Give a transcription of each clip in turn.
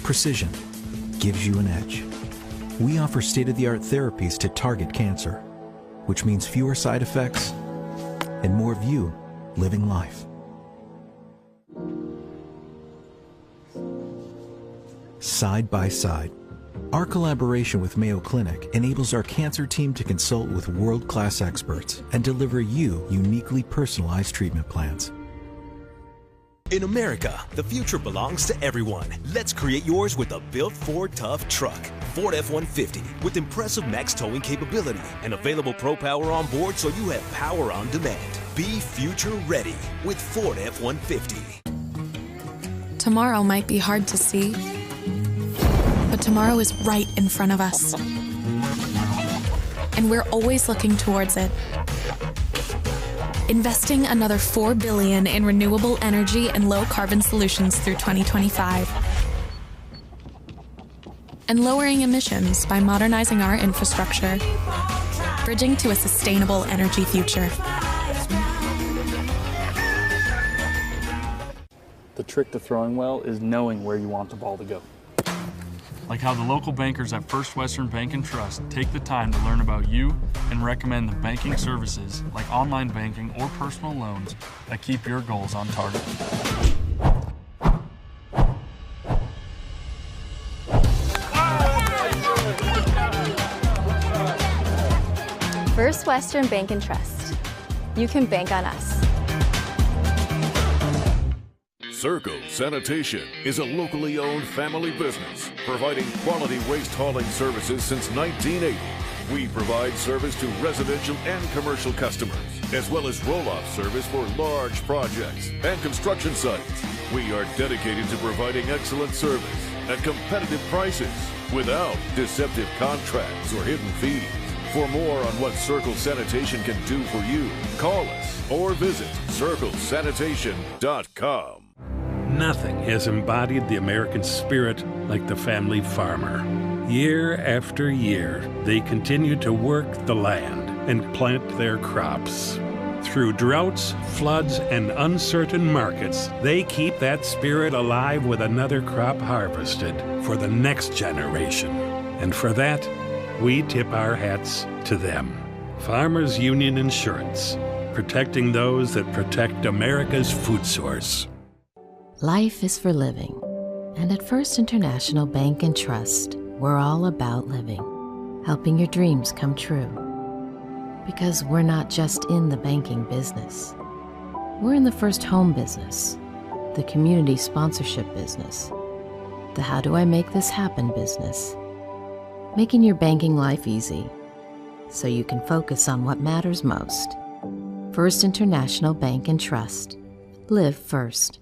Precision gives you an edge. We offer state-of-the-art therapies to target cancer, which means fewer side effects and more of you living life. Side by side, our collaboration with Mayo Clinic enables our cancer team to consult with world-class experts and deliver you uniquely personalized treatment plans. In America, the future belongs to everyone. Let's create yours with a built Ford Tough truck. Ford F-150 with impressive max towing capability and available Pro Power on board so you have power on demand. Be future ready with Ford F-150. Tomorrow might be hard to see, but tomorrow is right in front of us. And we're always looking towards it. Investing another $4 billion in renewable energy and low-carbon solutions through 2025. And lowering emissions by modernizing our infrastructure, bridging to a sustainable energy future. The trick to throwing well is knowing where you want the ball to go. Like how the local bankers at First Western Bank and Trust take the time to learn about you and recommend the banking services like online banking or personal loans that keep your goals on target. First Western Bank and Trust. You can bank on us. Circle Sanitation is a locally owned family business providing quality waste hauling services since 1980. We provide service to residential and commercial customers, as well as roll-off service for large projects and construction sites. We are dedicated to providing excellent service at competitive prices without deceptive contracts or hidden fees. For more on what Circle Sanitation can do for you, call us or visit circlesanitation.com. Nothing has embodied the American spirit like the family farmer. Year after year, they continue to work the land and plant their crops. Through droughts, floods, and uncertain markets, they keep that spirit alive with another crop harvested for the next generation. And for that, we tip our hats to them. Farmers Union Insurance, protecting those that protect America's food source. Life is for living, and at First International Bank and Trust, we're all about living, helping your dreams come true. Because we're not just in the banking business. We're in the first home business, the community sponsorship business, the how do I make this happen business, making your banking life easy so you can focus on what matters most. First International Bank and Trust. Live first.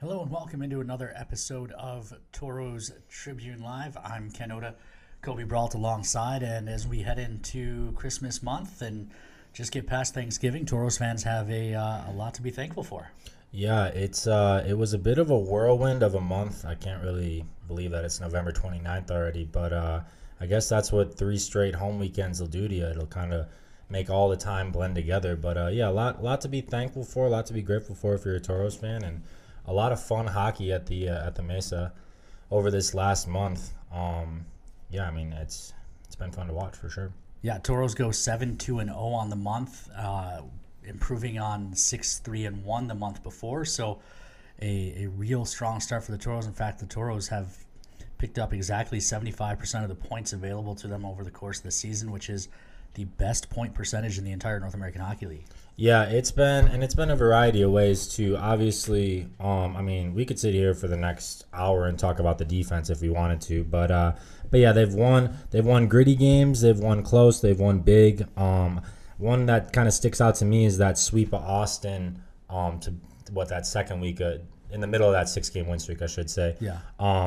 Hello and welcome into another episode of Tauros Tribune Live. I'm Ken Oda, Coby Brault alongside, and as we head into Christmas month and just get past Thanksgiving, Tauros fans have a lot to be thankful for. Yeah, it was a bit of a whirlwind of a month. I can't really believe that it's November 29th already, but I guess that's what 3 straight home weekends will do to you. It'll kind of make all the time blend together. But yeah, a lot to be thankful for, a lot to be grateful for if you're a Tauros fan, and a lot of fun hockey at the Mesa over this last month. Yeah, I mean it's been fun to watch for sure. Yeah, Tauros go 7-2-0 on the month, improving on 6-3-1 the month before. So a real strong start for the Tauros. In fact, the Tauros have picked up exactly 75% of the points available to them over the course of the season, which is the best point percentage in the entire North American Hockey League. Yeah, it's been a variety of ways too. Obviously, I mean, we could sit here for the next hour and talk about the defense if we wanted to, but yeah, they've won gritty games, they've won close, they've won big. One that kind of sticks out to me is that sweep of Austin that second week in the middle of that 6-game win streak, I should say. Yeah.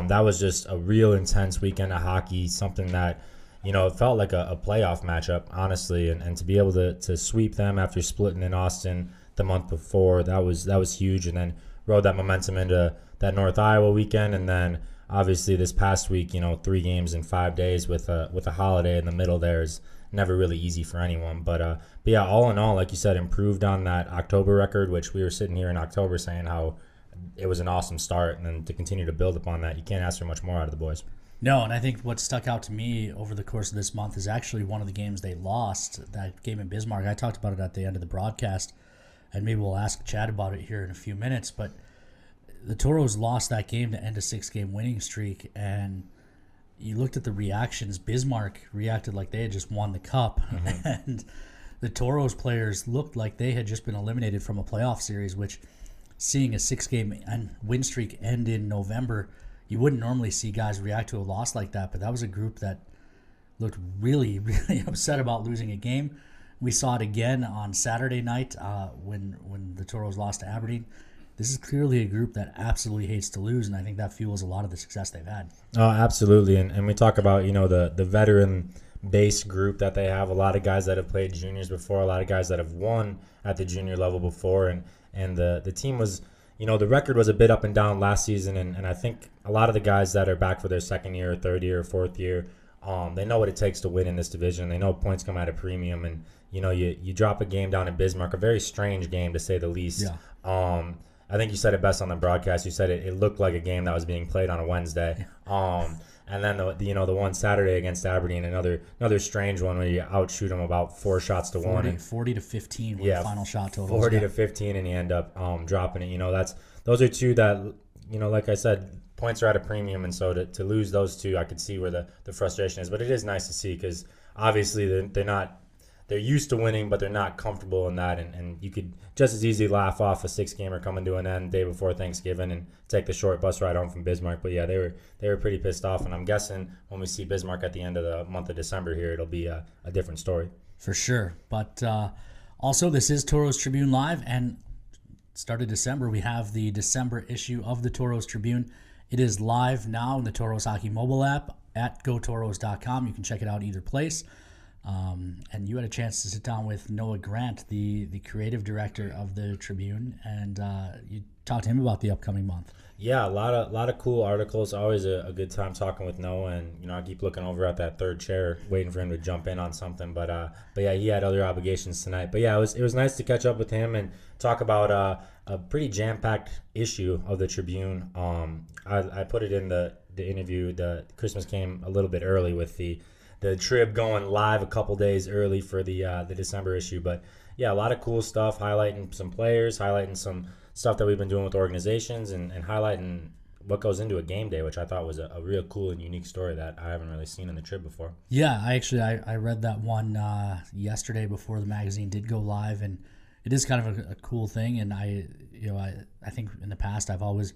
That was just a real intense weekend of hockey, something that, it felt like a playoff matchup, honestly, and to be able to sweep them after splitting in Austin the month before, that was huge, and then rode that momentum into that North Iowa weekend, and then obviously this past week, 3 games in 5 days with a holiday in the middle there is never really easy for anyone. But yeah, all in all, like you said, improved on that October record, which we were sitting here in October saying how it was an awesome start, and then to continue to build upon that, you can't ask for much more out of the boys. No, and I think what stuck out to me over the course of this month is actually one of the games they lost, that game in Bismarck. I talked about it at the end of the broadcast, and maybe we'll ask Chad about it here in a few minutes, but the Toros lost that game to end a 6-game winning streak, and you looked at the reactions. Bismarck reacted like they had just won the cup, and the Toros players looked like they had just been eliminated from a playoff series, which, seeing a 6-game win streak end in November, you wouldn't normally see guys react to a loss like that, but that was a group that looked really, really upset about losing a game. We saw it again on Saturday night when the Toros lost to Aberdeen. This is clearly a group that absolutely hates to lose, and I think that fuels a lot of the success they've had. Oh, absolutely. And we talk about, the veteran base group that they have, a lot of guys that have played juniors before, a lot of guys that have won at the junior level before, and the team was, the record was a bit up and down last season, and I think a lot of the guys that are back for their second year, third year, fourth year, they know what it takes to win in this division. They know points come at a premium, and you drop a game down in Bismarck, a very strange game to say the least. Yeah. I think you said it best on the broadcast. You said it looked like a game that was being played on a Wednesday. And then the one Saturday against Aberdeen, another strange one where you outshoot them about 4 shots to 1, and 40 to 15 was the final shot total. 40 to 15, and you end up dropping it. Those are two that, like I said, points are at a premium, and so to lose those two, I could see where the frustration is. But it is nice to see, because obviously they're used to winning, but they're not comfortable in that, and you could just as easily laugh off a 6-gamer coming to an end day before Thanksgiving and take the short bus ride home from Bismarck. But yeah, they were pretty pissed off, and I'm guessing when we see Bismarck at the end of the month of December here, it'll be a different story. For sure. But also, this is Tauros Tribune Live, and start of December, we have the December issue of the Tauros Tribune. It is live now in the Tauros Hockey mobile app at gotoros.com. You can check it out either place. And you had a chance to sit down with Noah Grant, the creative director of the Tribune, and you talked to him about the upcoming month. Yeah, a lot of cool articles. Always a good time talking with Noah, and I keep looking over at that third chair, waiting for him to jump in on something. But yeah, he had other obligations tonight. But yeah, it was nice to catch up with him and talk about a pretty jam-packed issue of the Tribune. I put it in the interview. The Christmas came a little bit early with the Trib going live a couple days early for the December issue. But yeah, a lot of cool stuff, highlighting some players, highlighting some stuff that we've been doing with organizations, and highlighting what goes into a game day, which I thought was a real cool and unique story that I haven't really seen in the Trib before. Yeah, I read that one yesterday before the magazine did go live, and it is kind of a cool thing. And I think in the past I've always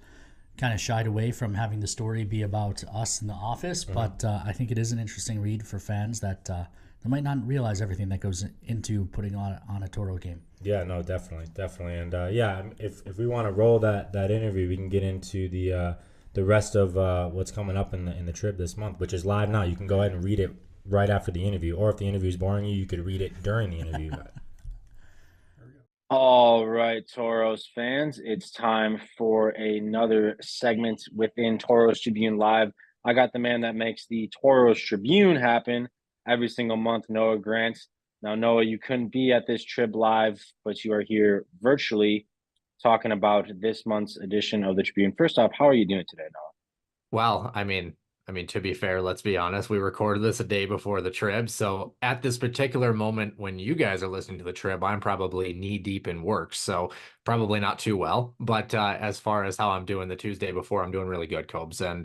kind of shied away from having the story be about us in the office, but I think it is an interesting read for fans that they might not realize everything that goes into putting on a Toro game. Yeah, no, definitely. And yeah, if we want to roll that interview, we can get into the rest of what's coming up in the Trib this month, which is live now. You can go ahead and read it right after the interview, or if the interview is boring you could read it during the interview. All right, Toros fans, it's time for another segment within Tauros Tribune Live. I got the man that makes the Tauros Tribune happen every single month, Noah Grant. Now, Noah, you couldn't be at this Trib Live, but you are here virtually talking about this month's edition of the Tribune. First off, how are you doing today, Noah? Well, I mean, to be fair, let's be honest, we recorded this a day before the Trib. So at this particular moment when you guys are listening to the Trib, I'm probably knee deep in work. So probably not too well. But as far as how I'm doing the Tuesday before, I'm doing really good, Cobes. And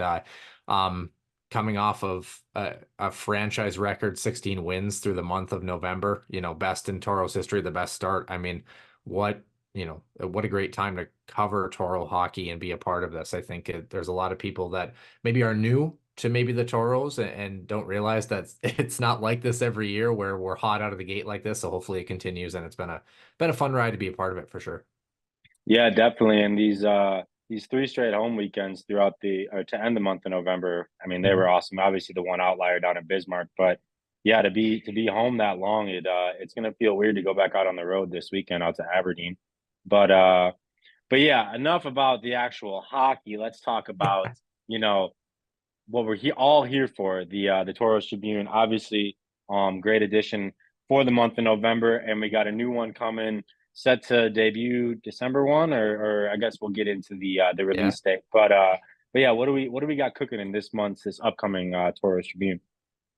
coming off of a franchise record 16 wins through the month of November, best in Toros history, the best start. I mean, what a great time to cover Toro hockey and be a part of this. I think there's a lot of people that maybe are new to maybe the Toros and don't realize that it's not like this every year where we're hot out of the gate like this. So hopefully it continues, and it's been a fun ride to be a part of it for sure. Yeah, definitely. And these 3 straight home weekends to end the month of November, I mean, they were awesome. Obviously the one outlier down in Bismarck, but yeah, to be home that long, it's going to feel weird to go back out on the road this weekend out to Aberdeen. But yeah, enough about the actual hockey. Let's talk about, what we're all here for, the Tauros Tribune. Obviously, great addition for the month of November, and we got a new one coming set to debut December 1, or I guess we'll get into the release date. But yeah, what do we got cooking in this upcoming Tauros Tribune?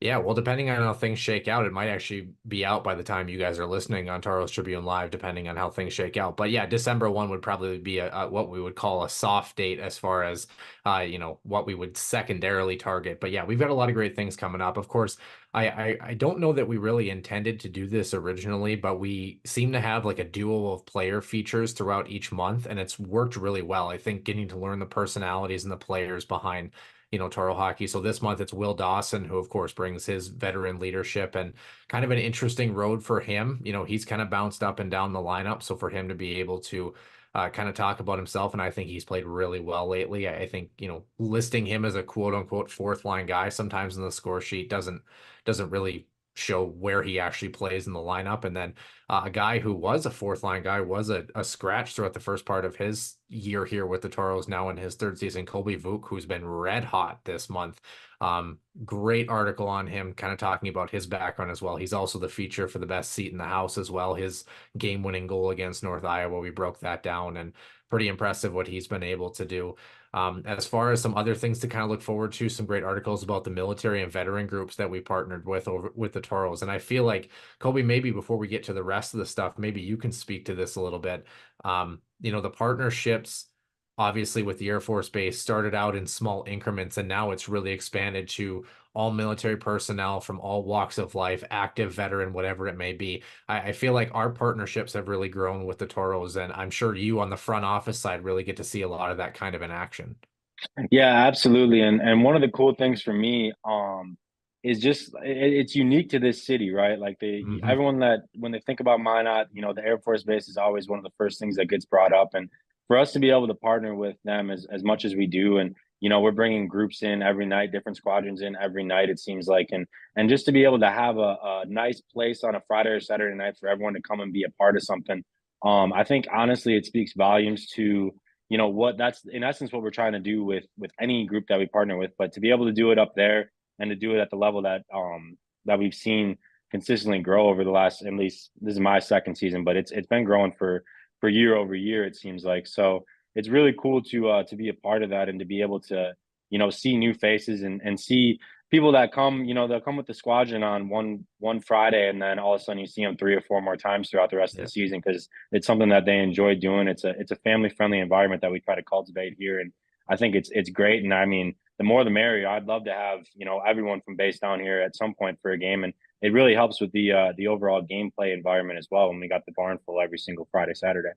Yeah, well, depending on how things shake out, it might actually be out by the time you guys are listening on Tauros Tribune Live, depending on how things shake out. But yeah, December 1 would probably be a what we would call a soft date as far as what we would secondarily target. But yeah, we've got a lot of great things coming up. Of course, I don't know that we really intended to do this originally, but we seem to have like a duo of player features throughout each month, and it's worked really well. I think getting to learn the personalities and the players behind Toro hockey. So this month it's Will Dawson, who of course brings his veteran leadership and kind of an interesting road for him. He's kind of bounced up and down the lineup. So for him to be able to kind of talk about himself, and I think he's played really well lately. I think, listing him as a quote unquote fourth line guy sometimes in the score sheet doesn't really show where he actually plays in the lineup. And then a guy who was a fourth line guy, was a scratch throughout the first part of his year here with the Toros, now in his third season, Coby who's been red hot this month. Great article on him, kind of talking about his background as well. He's also the feature for the best seat in the house as well. His game-winning goal against North Iowa, we broke that down, and pretty impressive what he's been able to do. As far as some other things to kind of look forward to, some great articles about the military and veteran groups that we partnered with over with the Toros. And I feel like, Coby, maybe before we get to the rest of the stuff, maybe you can speak to this a little bit. The partnerships, obviously with the Air Force Base, started out in small increments, and now it's really expanded to all military personnel from all walks of life, active, veteran, whatever it may be. I feel like our partnerships have really grown with the Toros, and I'm sure you on the front office side really get to see a lot of that kind of in action. Yeah, absolutely. And one of the cool things for me is just it's unique to this city, right? Like everyone that when they think about Minot, the Air Force Base is always one of the first things that gets brought up. And for us to be able to partner with them as much as we do, and we're bringing groups in every night, different squadrons in every night, it seems like, and just to be able to have a nice place on a Friday or Saturday night for everyone to come and be a part of something. I think honestly it speaks volumes to what that's in essence what we're trying to do with any group that we partner with. But to be able to do it up there and to do it at the level that we've seen consistently grow over the last, at least this is my second season, but it's been growing for year over year, it seems like. So it's really cool to be a part of that, and to be able to see new faces and see people that come, they'll come with the squadron on one Friday, and then all of a sudden you see them 3 or 4 more times throughout the rest of the season, because it's something that they enjoy doing. It's a family friendly environment that we try to cultivate here, and I think it's great. And I mean, the more the merrier. I'd love to have everyone from base down here at some point for a game, and it really helps with the overall gameplay environment as well when we got the barn full every single Friday, Saturday.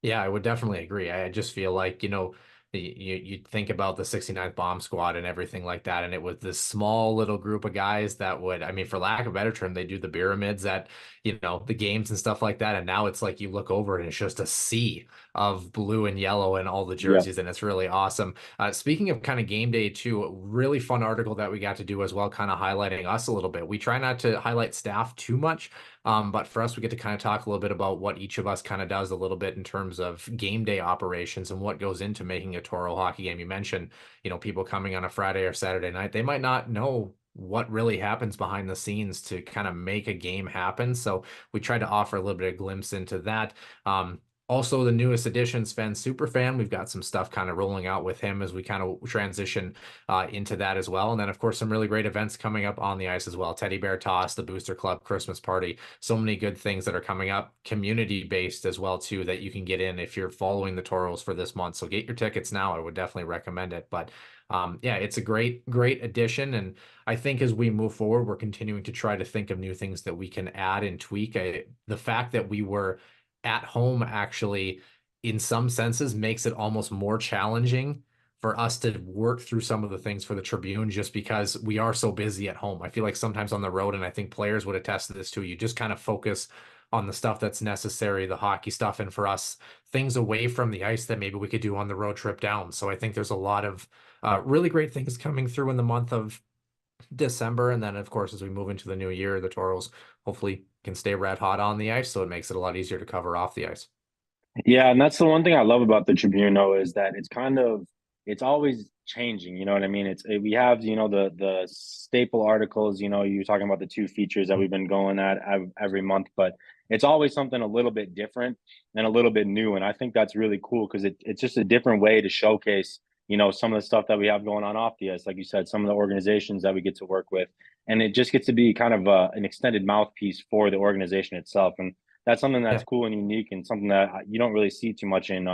Yeah, I would definitely agree. I just feel like, you think about the 69th Bomb Squad and everything like that, and it was this small little group of guys that would, I mean, for lack of a better term, they do the pyramids at, the games and stuff like that. And now it's like you look over and it's just a sea of blue and yellow and all the jerseys, and it's really awesome. Speaking of kind of game day too, a really fun article that we got to do as well, kind of highlighting us a little bit. We try not to highlight staff too much, but for us, we get to kind of talk a little bit about what each of us kind of does a little bit in terms of game day operations and what goes into making a Toro hockey game. You mentioned, people coming on a Friday or Saturday night, they might not know what really happens behind the scenes to kind of make a game happen. So we try to offer a little bit of glimpse into that. Also, the newest addition, Sven Superfan, we've got some stuff kind of rolling out with him as we kind of transition into that as well. And then, of course, some really great events coming up on the ice as well. Teddy Bear Toss, the Booster Club Christmas Party. So many good things that are coming up, community-based as well, too, that you can get in if you're following the Toros for this month. So get your tickets now. I would definitely recommend it. But yeah, it's a great addition. And I think as we move forward, we're continuing to try to think of new things that we can add and tweak. The fact that we were at home actually in some senses makes it almost more challenging for us to work through some of the things for the Tribune, just because we are so busy at home. I feel like sometimes on the road, and I think players would attest to this too, you just kind of focus on the stuff that's necessary, the hockey stuff, and for us, things away from the ice that maybe we could do on the road trip down. So I think there's a lot of really great things coming through in the month of December. And then, of course, as we move into the new year, the Toros hopefully can stay red hot on the ice, so it makes it a lot easier to cover off the ice. Yeah, and that's the one thing I love about the Tribune, though, is that it's always changing. You know what I mean? We have, the staple articles. You're talking about the two features that we've been going at every month, but it's always something a little bit different and a little bit new. And I think that's really cool because it's just a different way to showcase, some of the stuff that we have going on off the ice. Like you said, some of the organizations that we get to work with, and it just gets to be kind of an extended mouthpiece for the organization itself. And that's something that's cool and unique, and something that you don't really see too much in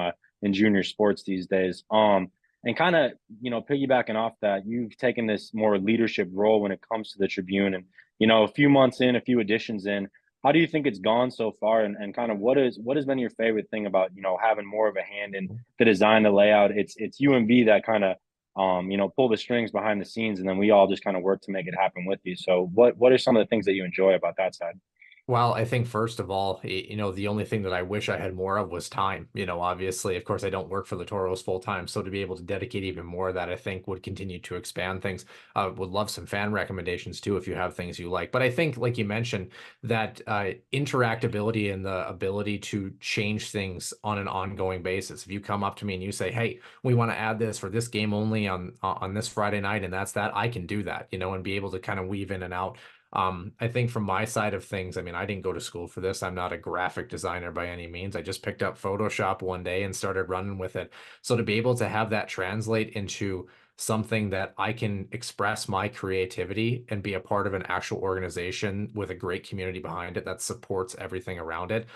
junior sports these days. And kind of, piggybacking off that, you've taken this more leadership role when it comes to the Tribune, and a few months in, a few editions in, how do you think it's gone so far, and kind of what has been your favorite thing about having more of a hand in the design, the layout? It's UMB that kind of pull the strings behind the scenes, and then we all just kind of work to make it happen with you. So what are some of the things that you enjoy about that side? Well, I think first of all, the only thing that I wish I had more of was time. Obviously, of course, I don't work for the Toros full time, so to be able to dedicate even more of that, I think would continue to expand things. Would love some fan recommendations too, if you have things you like. But I think, like you mentioned, that interactability and the ability to change things on an ongoing basis. If you come up to me and you say, "Hey, we want to add this for this game only on this Friday night," and that's that, I can do that, and be able to kind of weave in and out. I think from my side of things, I mean, I didn't go to school for this. I'm not a graphic designer by any means. I just picked up Photoshop one day and started running with it. So to be able to have that translate into something that I can express my creativity and be a part of an actual organization with a great community behind it that supports everything around it.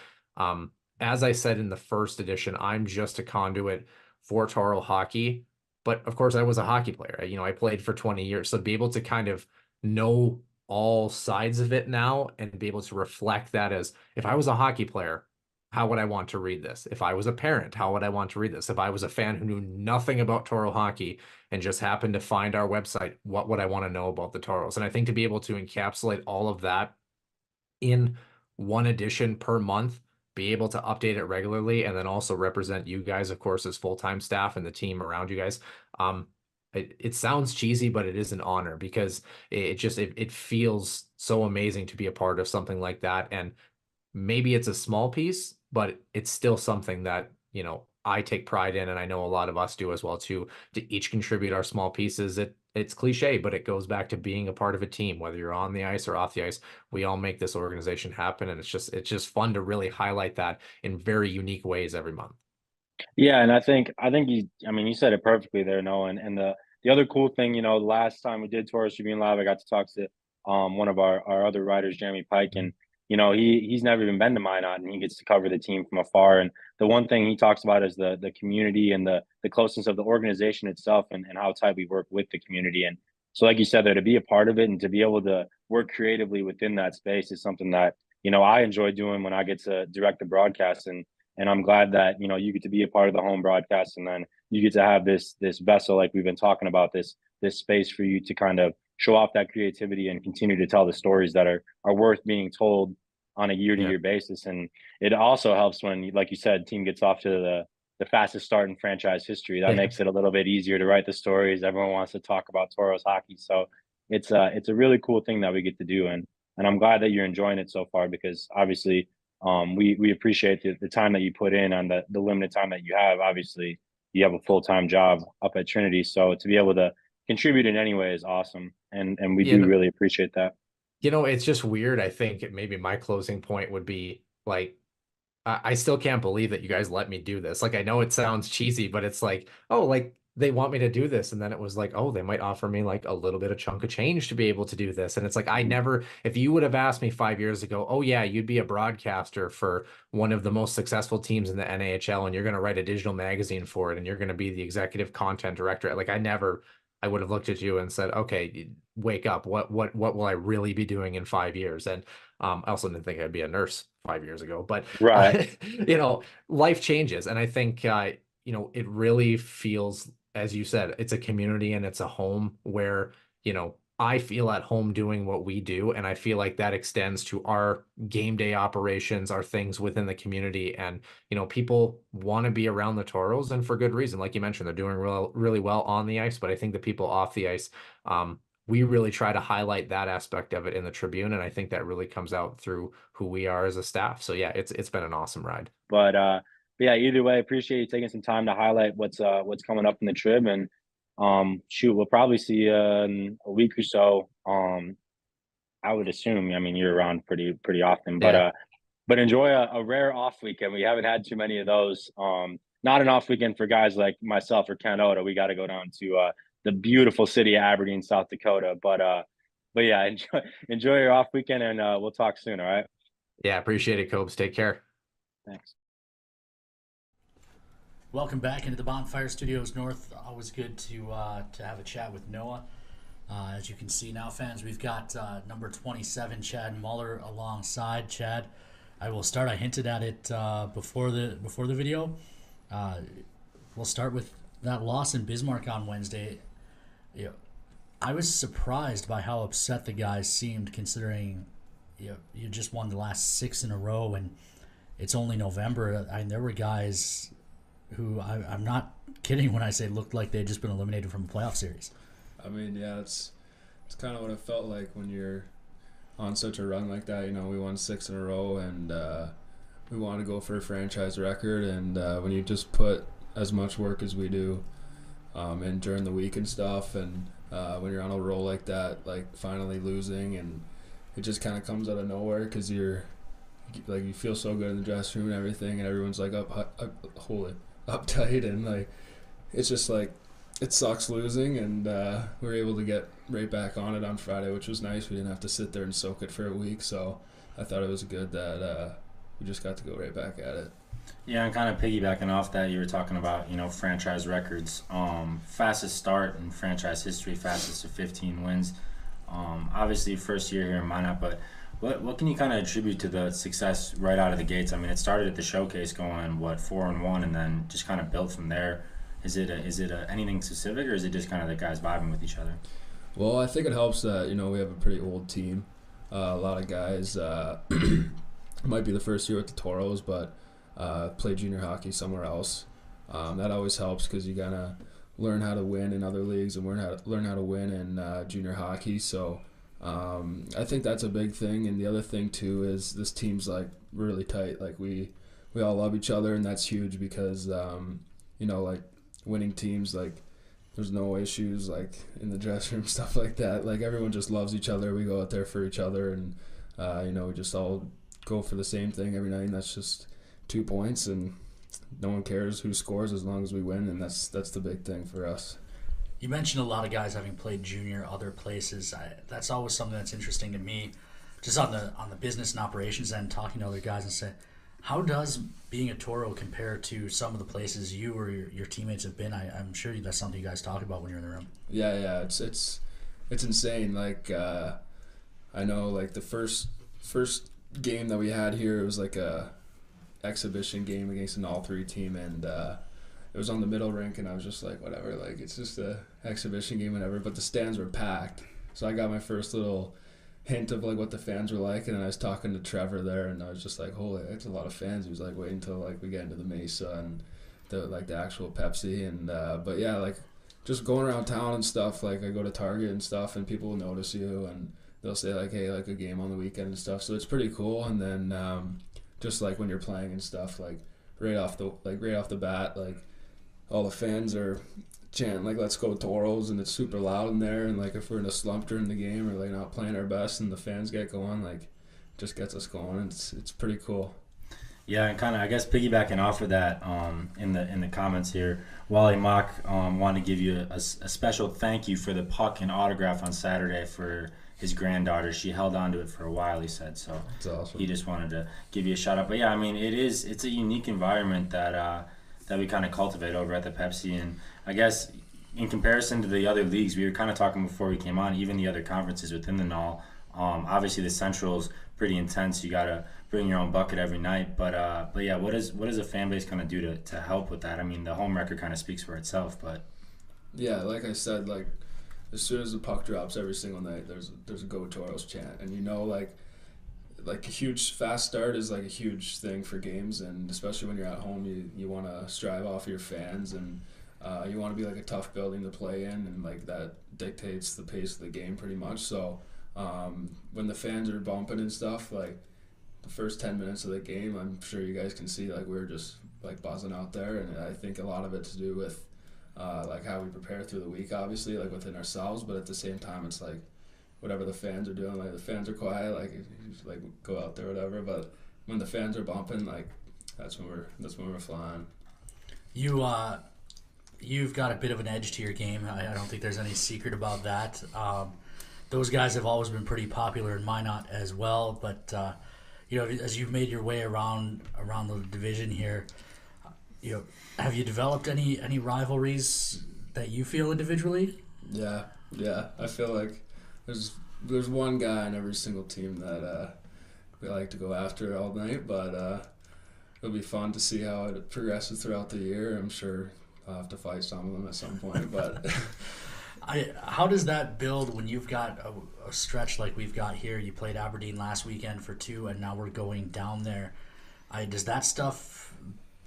As I said in the first edition, I'm just a conduit for Toro hockey. But of course, I was a hockey player. I played for 20 years. So to be able to kind of know all sides of it now and be able to reflect that as, if I was a hockey player, how would I want to read this? If I was a parent, how would I want to read this? If I was a fan who knew nothing about Toro hockey and just happened to find our website, what would I want to know about the Toros? And I think to be able to encapsulate all of that in one edition per month, be able to update it regularly, and then also represent you guys, of course, as full-time staff and the team around you guys. It sounds cheesy, but it is an honor, because it feels so amazing to be a part of something like that. And maybe it's a small piece, but it's still something that, I take pride in, and I know a lot of us do as well too, to each contribute our small pieces. It's cliche, but it goes back to being a part of a team, whether you're on the ice or off the ice. We all make this organization happen, and it's just fun to really highlight that in very unique ways every month. Yeah, and I think you said it perfectly there, Noah. And the other cool thing, the last time we did Tauros Tribune Live, I got to talk to one of our other writers, Jeremy Pike, and he's never even been to Minot, and he gets to cover the team from afar. And the one thing he talks about is the community and the closeness of the organization itself, and how tight we work with the community. And so, like you said there, to be a part of it and to be able to work creatively within that space is something that I enjoy doing when I get to direct the broadcast. And I'm glad that you get to be a part of the home broadcast, and then you get to have this vessel, like we've been talking about, this space for you to kind of show off that creativity and continue to tell the stories that are worth being told on a year-to-year basis. And it also helps when, like you said, team gets off to the fastest start in franchise history. That makes it a little bit easier to write the stories. Everyone wants to talk about Toros hockey, so it's a really cool thing that we get to do, and I'm glad that you're enjoying it so far, because obviously we appreciate the time that you put in on the limited time that you have. Obviously, you have a full-time job up at Trinity, so to be able to contribute in any way is awesome, and we do really appreciate that. It's just weird. I think maybe my closing point would be, like, I still can't believe that you guys let me do this. Like, I know it sounds cheesy, but it's like, oh, like, they want me to do this. And then it was like, oh, they might offer me like a little bit of chunk of change to be able to do this. And it's like, I never, if you would have asked me 5 years ago, oh yeah, you'd be a broadcaster for one of the most successful teams in the NAHL, and you're going to write a digital magazine for it, and you're going to be the executive content director. Like, I would have looked at you and said, okay, wake up. What will I really be doing in 5 years? And I also didn't think I'd be a nurse 5 years ago, but right. Life changes. And I think, it really feels, as you said, it's a community and it's a home where, I feel at home doing what we do. And I feel like that extends to our game day operations, our things within the community. And, people want to be around the Toros, and for good reason. Like you mentioned, they're doing really well on the ice, but I think the people off the ice, we really try to highlight that aspect of it in the Tribune. And I think that really comes out through who we are as a staff. So yeah, it's been an awesome ride. But yeah, either way, appreciate you taking some time to highlight what's coming up in the Trib. And Shoot, we'll probably see you in a week or so. I would assume. I mean, you're around pretty often, Yeah. but enjoy a rare off weekend. We haven't had too many of those. Not an off weekend for guys like myself or Ken Oda. We got to go down to the beautiful city of Aberdeen, South Dakota. But yeah, enjoy your off weekend, and we'll talk soon. All right. Yeah, appreciate it, Cobes. Take care. Thanks. Welcome back into the Bonfire Studios North. Always good to have a chat with Noah. As you can see now, fans, we've got number 27, Chad Muller, alongside. Chad, I will start. I hinted at it before the video. We'll start with that loss in Bismarck on Wednesday. I was surprised by how upset the guys seemed, considering you just won the last 6 in a row, and it's only November. There were guys who I'm not kidding when I say looked like they'd just been eliminated from a playoff series. I mean, yeah, it's kind of what it felt like when you're on such a run like that. We won 6 in a row, and we want to go for a franchise record. And when you just put as much work as we do in during the week and stuff, and when you're on a roll like that, like finally losing, and it just kind of comes out of nowhere because you feel so good in the dressing room and everything, and everyone's like uptight, and like it's just like it sucks losing, and we were able to get right back on it on Friday, which was nice. We didn't have to sit there and soak it for a week, so I thought it was good that we just got to go right back at it. Yeah, and kind of piggybacking off that, you were talking about, franchise records. Fastest start in franchise history, fastest to 15 wins. Obviously, first year here in Minot, but what can you kind of attribute to the success right out of the gates? I mean, it started at the showcase going, 4-1, and then just kind of built from there. Is it anything specific, or is it just kind of the guys vibing with each other? Well, I think it helps that, we have a pretty old team. A lot of guys might be the first year with the Tauros, but play junior hockey somewhere else. That always helps because you gotta learn how to win in other leagues and learn how to win in junior hockey. So I think that's a big thing. And the other thing too is this team's like really tight. Like we all love each other, and that's huge because like winning teams, like there's no issues like in the dressing room, stuff like that. Like everyone just loves each other. We go out there for each other, and we just all go for the same thing every night, and that's just 2 points, and no one cares who scores as long as we win, and that's the big thing for us. You mentioned a lot of guys having played junior other places. That's always something that's interesting to me, just on the business and operations end, talking to other guys and say, how does being a Toro compare to some of the places you or your teammates have been? I'm sure that's something you guys talk about when you're in the room. Yeah, it's insane. Like I know, like the first game that we had here, it was like a exhibition game against an all-3 team, and it was on the middle rink, and I was just like, whatever, like it's just a exhibition game, whatever. But the stands were packed, so I got my first little hint of like what the fans were like, and then I was talking to Trevor there, and I was just like, holy, that's a lot of fans. He was like, wait until like we get into the Mesa and the actual Pepsi, and but yeah, like just going around town and stuff. Like I go to Target and stuff, and people will notice you, and they'll say like, hey, like a game on the weekend and stuff. So it's pretty cool. And then just like when you're playing and stuff, like right off the bat, like all the fans are chanting like "Let's go Toros," and it's super loud in there. And like if we're in a slump during the game or like not playing our best, and the fans get going, like just gets us going. It's pretty cool. Yeah, and kind of I guess piggybacking off of that, in the comments here, Wally Mock wanted to give you a special thank you for the puck and autograph on Saturday for his granddaughter. She held on to it for a while, he said. So that's awesome. He just wanted to give you a shout out. But yeah, I mean, it's a unique environment that we kind of cultivate over at the Pepsi. And I guess in comparison to the other leagues, we were kind of talking before we came on, even the other conferences within the NAL, obviously the Central's pretty intense. You got to bring your own bucket every night. But yeah, what does a fan base kind of do to help with that? I mean, the home record kind of speaks for itself, but yeah, like I said, like as soon as the puck drops every single night, there's a Go Toros chant, and like a huge fast start is like a huge thing for games, and especially when you're at home, you want to strive off your fans, and you want to be like a tough building to play in, and like that dictates the pace of the game pretty much. So when the fans are bumping and stuff, like the first 10 minutes of the game, I'm sure you guys can see like we're just like buzzing out there, and I think a lot of it to do with like how we prepare through the week, obviously, like within ourselves, but at the same time, it's like whatever the fans are doing, like the fans are quiet, like you just, like go out there, whatever. But when the fans are bumping, like that's when we're flying. You've got a bit of an edge to your game. I don't think there's any secret about that. Those guys have always been pretty popular in Minot as well. But as you've made your way around the division here, have you developed any rivalries that you feel individually? Yeah. I feel like there's one guy in every single team that we like to go after all night. But it'll be fun to see how it progresses throughout the year. I'm sure I'll have to fight some of them at some point, but how does that build when you've got a stretch like we've got here? You played Aberdeen last weekend for 2, and now we're going down there. Does that stuff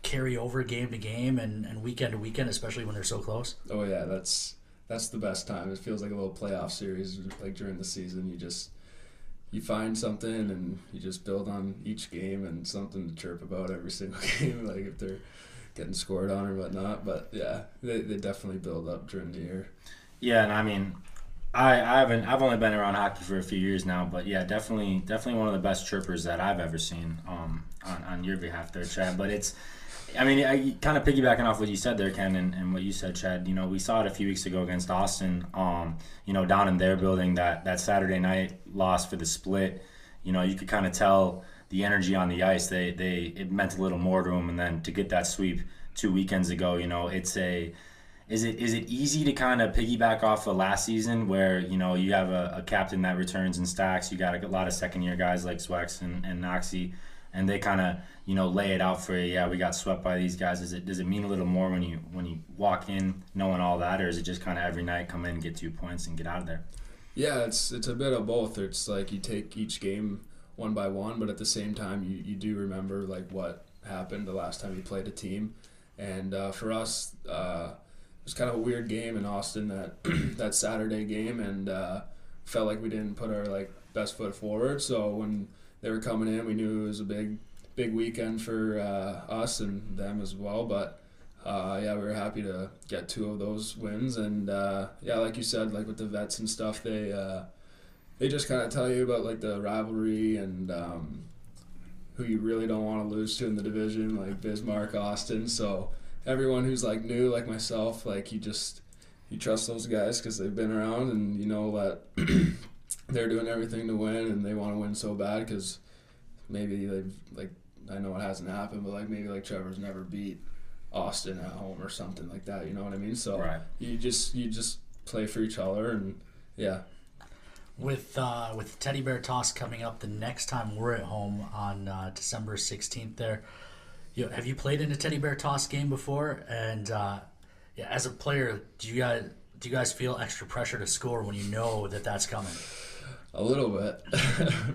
carry over game to game and weekend to weekend, especially when they're so close? Oh yeah, that's the best time. It feels like a little playoff series. Like during the season, you find something and you just build on each game and something to chirp about every single game. Like if they're getting scored on or whatnot, but yeah, they definitely build up during the year. Yeah, and I mean, I've only been around hockey for a few years now, but yeah, definitely one of the best chirpers that I've ever seen on your behalf there, Chad. But I kind of piggybacking off what you said there, Ken, and what you said, Chad. We saw it a few weeks ago against Austin. Down in their building, that Saturday night loss for the split. You could kind of tell the energy on the ice. It meant a little more to them, and then to get that sweep 2 weekends ago, is it easy to kind of piggyback off of last season where you have a captain that returns and stacks, you got a lot of second year guys like Swex and Noxie, and they kind of lay it out for you. Yeah, we got swept by these guys. Does it mean a little more when you walk in knowing all that, or is it just kind of every night come in, get 2 points, and get out of there? Yeah, it's a bit of both. It's like you take each game one by one, but at the same time you do remember like what happened the last time you played a team. And for us, it was kind of a weird game in Austin, that Saturday game, and felt like we didn't put our best foot forward. So when they were coming in, we knew it was a big weekend for us and them as well. But we were happy to get 2 of those wins. And like you said, like with the vets and stuff, they just kind of tell you about like the rivalry and who you really don't want to lose to in the division, like Bismarck, Austin. So everyone who's like new, like myself, like you trust those guys because they've been around, and you know that they're doing everything to win, and they want to win so bad because maybe I know it hasn't happened, but maybe Trevor's never beat Austin at home or something like that. You know what I mean? So right. you just play for each other, and yeah. With Teddy Bear Toss coming up the next time we're at home on December 16th there, have you played in a Teddy Bear Toss game before? And as a player, do you guys feel extra pressure to score when you know that that's coming? A little bit,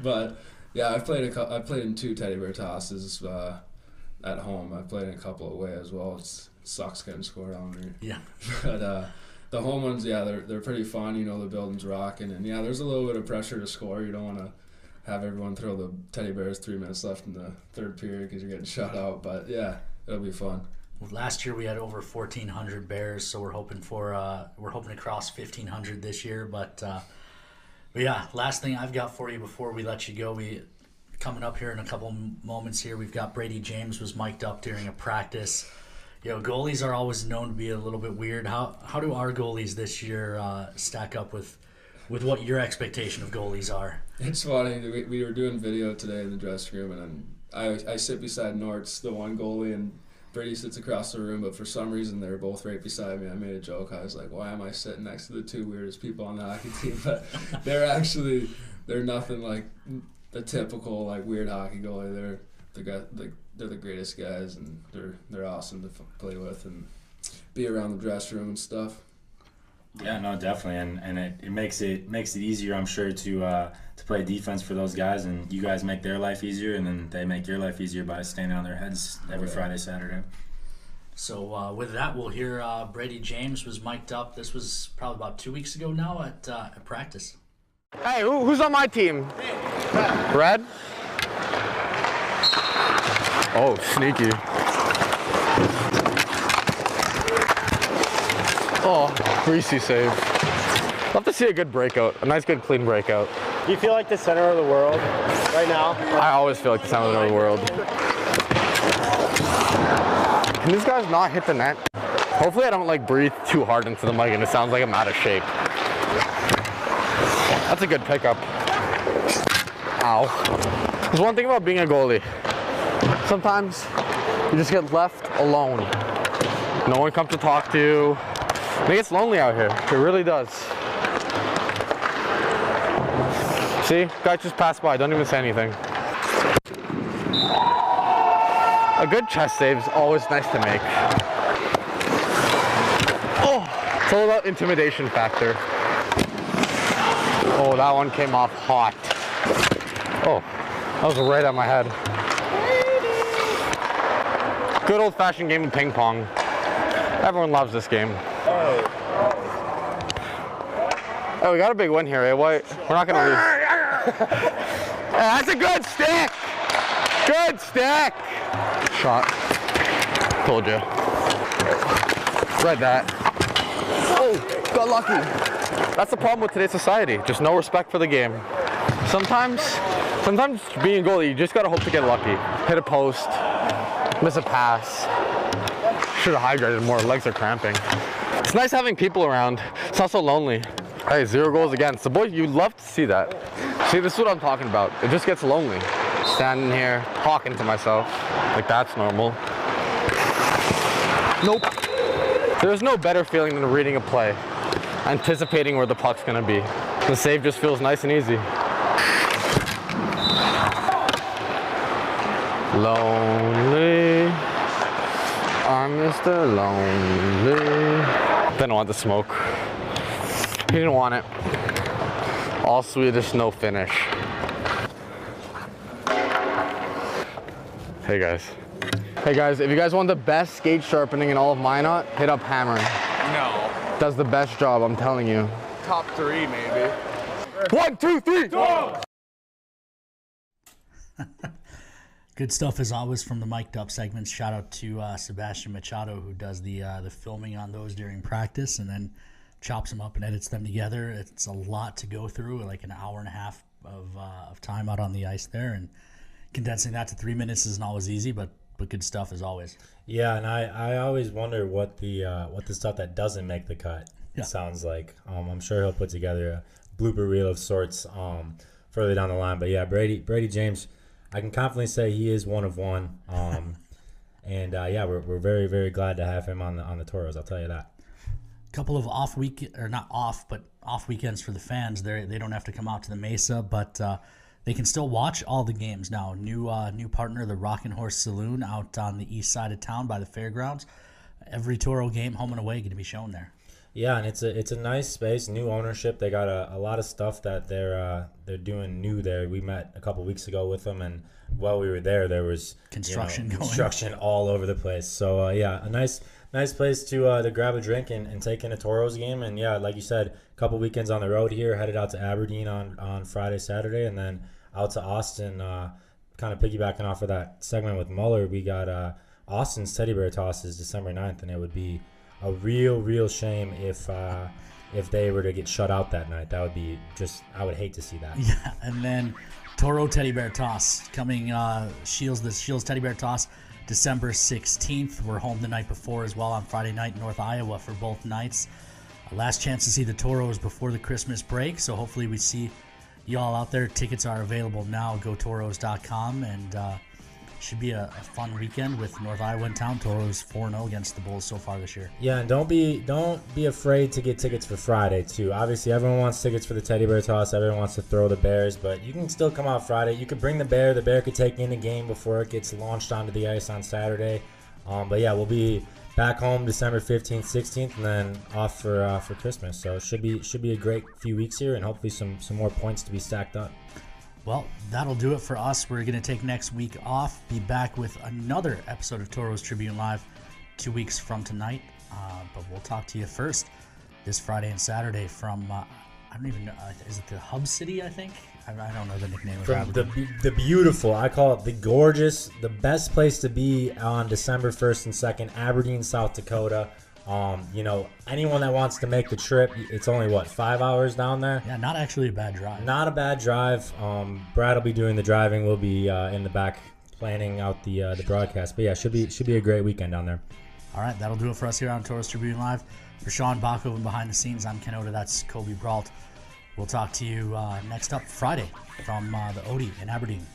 but yeah, I've played in 2 Teddy Bear Tosses at home. I've played in a couple away as well. It sucks getting scored on me. Yeah, but the home ones, yeah, they're pretty fun. The building's rocking, and yeah, there's a little bit of pressure to score. You don't want to have everyone throw the teddy bears 3 minutes left in the third period because you're getting shut out. But yeah, it'll be fun. Last year we had over 1,400 bears, so we're hoping to cross 1,500 this year. But yeah, last thing I've got for you before we let you go, coming up here in a couple moments here, we've got Brady James was mic'd up during a practice. Goalies are always known to be a little bit weird. How do our goalies this year stack up with what your expectation of goalies are? It's funny. We were doing video today in the dressing room, and I sit beside Nortz, the one goalie, and Brady sits across the room, but for some reason they were both right beside me. I made a joke. I was like, why am I sitting next to the 2 weirdest people on the hockey team? But they're nothing like the typical weird hockey goalie. They're the greatest guys, and they're awesome to play with and be around the dressing room and stuff. Yeah, no, definitely, and it makes it easier, I'm sure, to play defense for those guys, and you guys make their life easier, and then they make your life easier by standing on their heads every Friday, Saturday. So with that, we'll hear Brady James was mic'd up. This was probably about 2 weeks ago now at practice. Hey, who's on my team? Red? Oh, sneaky. Oh, greasy save. Love to see a good breakout, a nice, good, clean breakout. Do you feel like the center of the world right now? I always feel like the center of the world. Can these guys not hit the net? Hopefully I don't like breathe too hard into the mic and it sounds like I'm out of shape. That's a good pickup. Ow. There's one thing about being a goalie. Sometimes you just get left alone. No one comes to talk to you. It gets lonely out here. It really does. See? Guy just passed by. Don't even say anything. A good chest save is always nice to make. Oh, it's all about intimidation factor. Oh, that one came off hot. Oh, that was right at my head. Good old-fashioned game of ping pong. Everyone loves this game. Oh, we got a big win here, eh? We're not gonna lose. That's a good stick! Good stick! Shot. Told you. Read that. Oh, got lucky. That's the problem with today's society. Just no respect for the game. Sometimes being a goalie, you just gotta hope to get lucky. Hit a post, miss a pass. Should have hydrated more, legs are cramping. It's nice having people around. It's also lonely. Hey, 0 goals against. The boys, you love to see that. See, this is what I'm talking about. It just gets lonely. Standing here, talking to myself. Like, that's normal. Nope. There's no better feeling than reading a play, anticipating where the puck's gonna be. The save just feels nice and easy. Lonely. I'm Mr. Lonely. Didn't want the smoke. He didn't want it. All Swedish, no finish. Hey guys. Hey guys, if you guys want the best skate sharpening in all of Minot, hit up Hammer. No. Does the best job, I'm telling you. Top 3, maybe. 1, 2, 3, go! Good stuff as always from the mic'd up segments. Shout out to Sebastian Machado, who does the filming on those during practice and then chops them up and edits them together. It's a lot to go through, like an hour and a half of time out on the ice there, and condensing that to 3 minutes isn't always easy, but good stuff as always. Yeah, and I always wonder what the stuff that doesn't make the cut sounds like. I'm sure he'll put together a blooper reel of sorts further down the line. But yeah, Brady James, I can confidently say he is one of one. And yeah, we're very, very glad to have him on the Toros. I'll tell you that. Couple of off weekends for the fans. They don't have to come out to the Mesa, but they can still watch all the games now. New partner, the Rockin' Horse Saloon, out on the east side of town by the fairgrounds. Every Toro game, home and away, going to be shown there. Yeah, and it's a nice space, new ownership. They got a lot of stuff that they're doing new there. We met a couple weeks ago with them, and while we were there was construction all over the place. So yeah, a nice place to grab a drink and take in a Toros game. And yeah, like you said, a couple weekends on the road here, headed out to Aberdeen on Friday, Saturday, and then out to Austin. Kind of piggybacking off of that segment with Muller, we got Austin's Teddy Bear Toss is December 9th, and it would be a real shame if they were to get shut out that night. That would be I would hate to see that. Yeah, and then Toro Teddy Bear Toss coming, Shields Teddy Bear Toss, December 16th. We're home the night before as well on Friday night in North Iowa for both nights. Last chance to see the Toros before the Christmas break, so hopefully we see you all out there. Tickets are available now. GoToros.com, and should be a fun weekend with North Iowa in town. Toros 4-0 against the Bulls so far this year. Yeah, and don't be afraid to get tickets for Friday too. Obviously, everyone wants tickets for the Teddy Bear Toss. Everyone wants to throw the Bears, but you can still come out Friday. You could bring the Bear. The Bear could take in the game before it gets launched onto the ice on Saturday. But yeah, we'll be back home December 15th, 16th, and then off for Christmas. So it should be a great few weeks here, and hopefully some more points to be stacked up. Well, that'll do it for us. We're going to take next week off. Be back with another episode of Tauros Tribune Live 2 weeks from tonight. But we'll talk to you first this Friday and Saturday from, I don't even know, is it the Hub City, I think? I don't know the nickname of it. The beautiful, I call it the gorgeous, the best place to be on December 1st and 2nd, Aberdeen, South Dakota. You know, anyone that wants to make the trip, it's only, what, 5 hours down there? Yeah, not actually a bad drive. Not a bad drive. Brad will be doing the driving. We'll be in the back planning out the broadcast. But yeah, should be a great weekend down there. All right, that'll do it for us here on Tauros Tribune Live. For Sean Bachhoven behind the scenes, I'm Ken Oda. That's Coby Brault. We'll talk to you next up Friday from the Odie in Aberdeen.